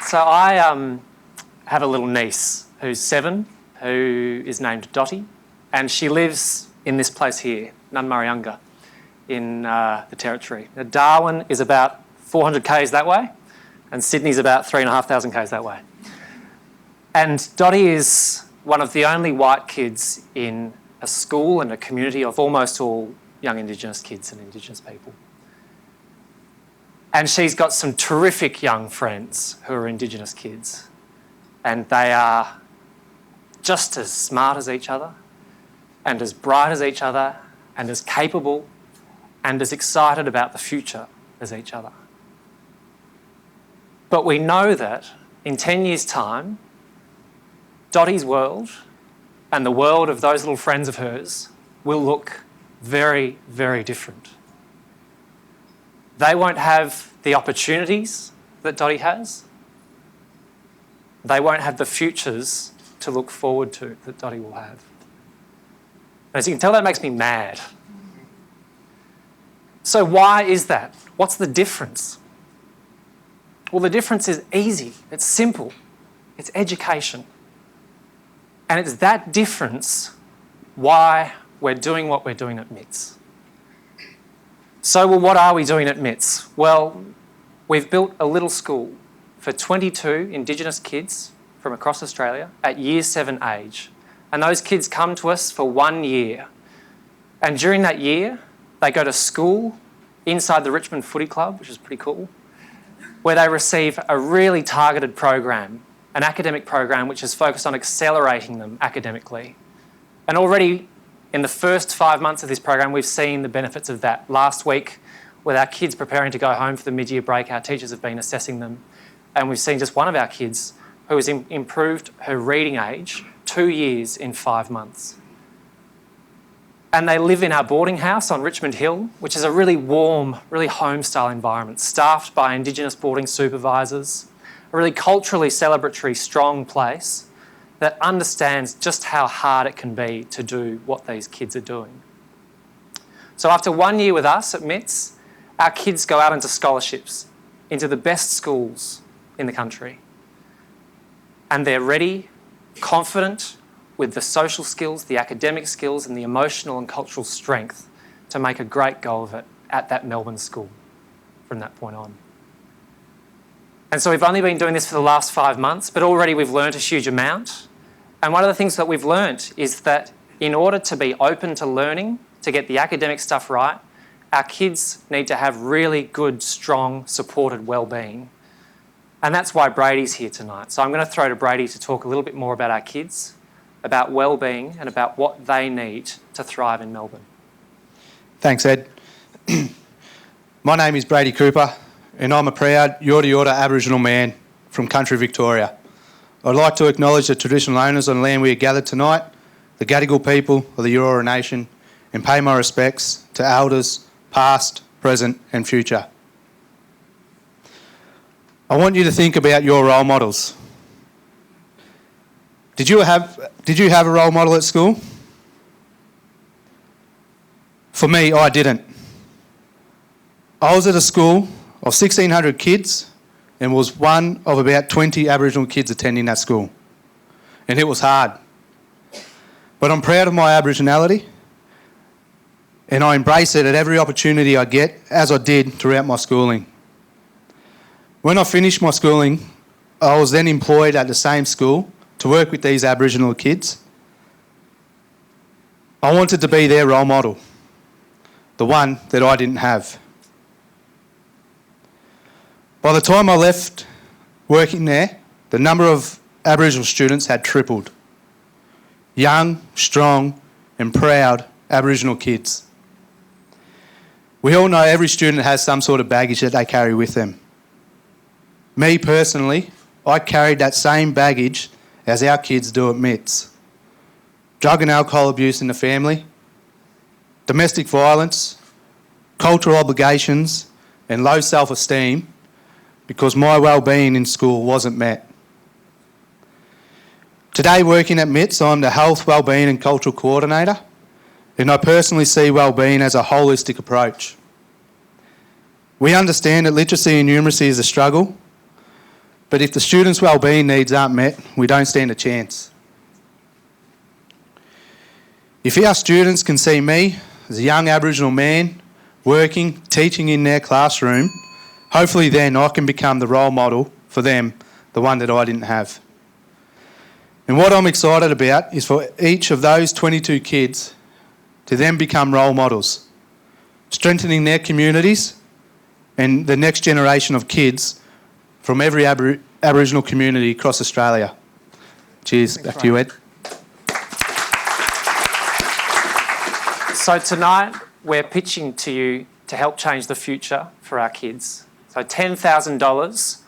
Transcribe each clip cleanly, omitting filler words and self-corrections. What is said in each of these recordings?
So I have a little niece who's 7, who is named Dottie, and she lives in this place here, Nunmarriunga, in the Territory. Now, Darwin is about 400 k's that way, and Sydney's about 3,500 k's that way. And Dottie is one of the only white kids in a school and a community of almost all young Indigenous kids and Indigenous people. And she's got some terrific young friends who are Indigenous kids, and they are just as smart as each other, and as bright as each other, and as capable, and as excited about the future as each other. But we know that in 10 years' time, Dottie's world and the world of those little friends of hers will look very, very different. They won't have the opportunities that Dottie has. They won't have the futures to look forward to that Dottie will have. As you can tell, that makes me mad. So why is that? What's the difference? Well, the difference is easy. It's simple. It's education. And it's that difference why we're doing what we're doing at MITS. So, well, what are we doing at MITS? Well, we've built a little school for 22 Indigenous kids from across Australia at Year 7 age. And those kids come to us for 1 year. And during that year, they go to school inside the Richmond Footy Club, which is pretty cool, where they receive a really targeted program, an academic program which is focused on accelerating them academically. And already in the first 5 months of this program, we've seen the benefits of that. Last week, with our kids preparing to go home for the mid-year break, our teachers have been assessing them, and we've seen just one of our kids who has improved her reading age 2 years in 5 months. And they live in our boarding house on Richmond Hill, which is a really warm, really home-style environment, staffed by Indigenous boarding supervisors, a really culturally celebratory, strong place that understands just how hard it can be to do what these kids are doing. So after 1 year with us at MITS, our kids go out into scholarships, into the best schools in the country. And they're ready, confident, with the social skills, the academic skills, and the emotional and cultural strength to make a great go of it at that Melbourne school from that point on. And so we've only been doing this for the last 5 months, but already we've learned a huge amount. And one of the things that we've learned is that in order to be open to learning, to get the academic stuff right, our kids need to have really good, strong, supported wellbeing. And that's why Brady's here tonight. So I'm going to throw to Brady to talk a little bit more about our kids, about wellbeing, and about what they need to thrive in Melbourne. Thanks, Ed. My name is Brady Cooper, and I'm a proud Yorta Yorta Aboriginal man from country Victoria. I'd like to acknowledge the traditional owners on the land we are gathered tonight, the Gadigal people of the Eora Nation, and pay my respects to elders past, present and future. I want you to think about your role models. Did you have a role model at school? For me, I didn't. I was at a school of 1,600 kids and was one of about 20 Aboriginal kids attending that school. And it was hard. But I'm proud of my Aboriginality, and I embrace it at every opportunity I get, as I did throughout my schooling. When I finished my schooling, I was then employed at the same school to work with these Aboriginal kids. I wanted to be their role model, the one that I didn't have. By the time I left working there, the number of Aboriginal students had tripled. Young, strong and proud Aboriginal kids. We all know every student has some sort of baggage that they carry with them. Me personally, I carried that same baggage as our kids do at MITS. Drug and alcohol abuse in the family, domestic violence, cultural obligations and low self-esteem because my well-being in school wasn't met. Today, working at MITS, I'm the Health, Wellbeing and Cultural Coordinator, and I personally see wellbeing as a holistic approach. We understand that literacy and numeracy is a struggle, But if the students' wellbeing needs aren't met, we don't stand a chance. If our students can see me as a young Aboriginal man working, teaching in their classroom, hopefully then I can become the role model for them, the one that I didn't have. And what I'm excited about is for each of those 22 kids to then become role models, strengthening their communities and the next generation of kids from every Aboriginal community across Australia. Cheers. Thanks, back to you, Ed. So tonight we're pitching to you to help change the future for our kids. So $10,000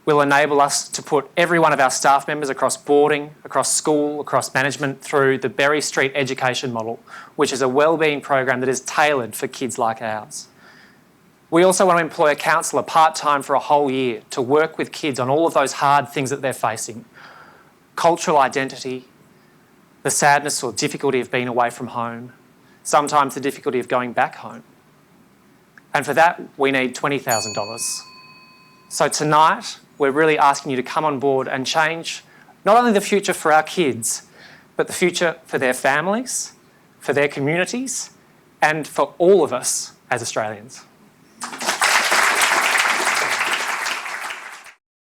will enable us to put every one of our staff members across boarding, across school, across management through the Berry Street education model, which is a wellbeing program that is tailored for kids like ours. We also want to employ a counsellor part-time for a whole year to work with kids on all of those hard things that they're facing. Cultural identity, the sadness or difficulty of being away from home, sometimes the difficulty of going back home. And for that, we need $20,000. So tonight, we're really asking you to come on board and change not only the future for our kids, but the future for their families, for their communities, and for all of us as Australians.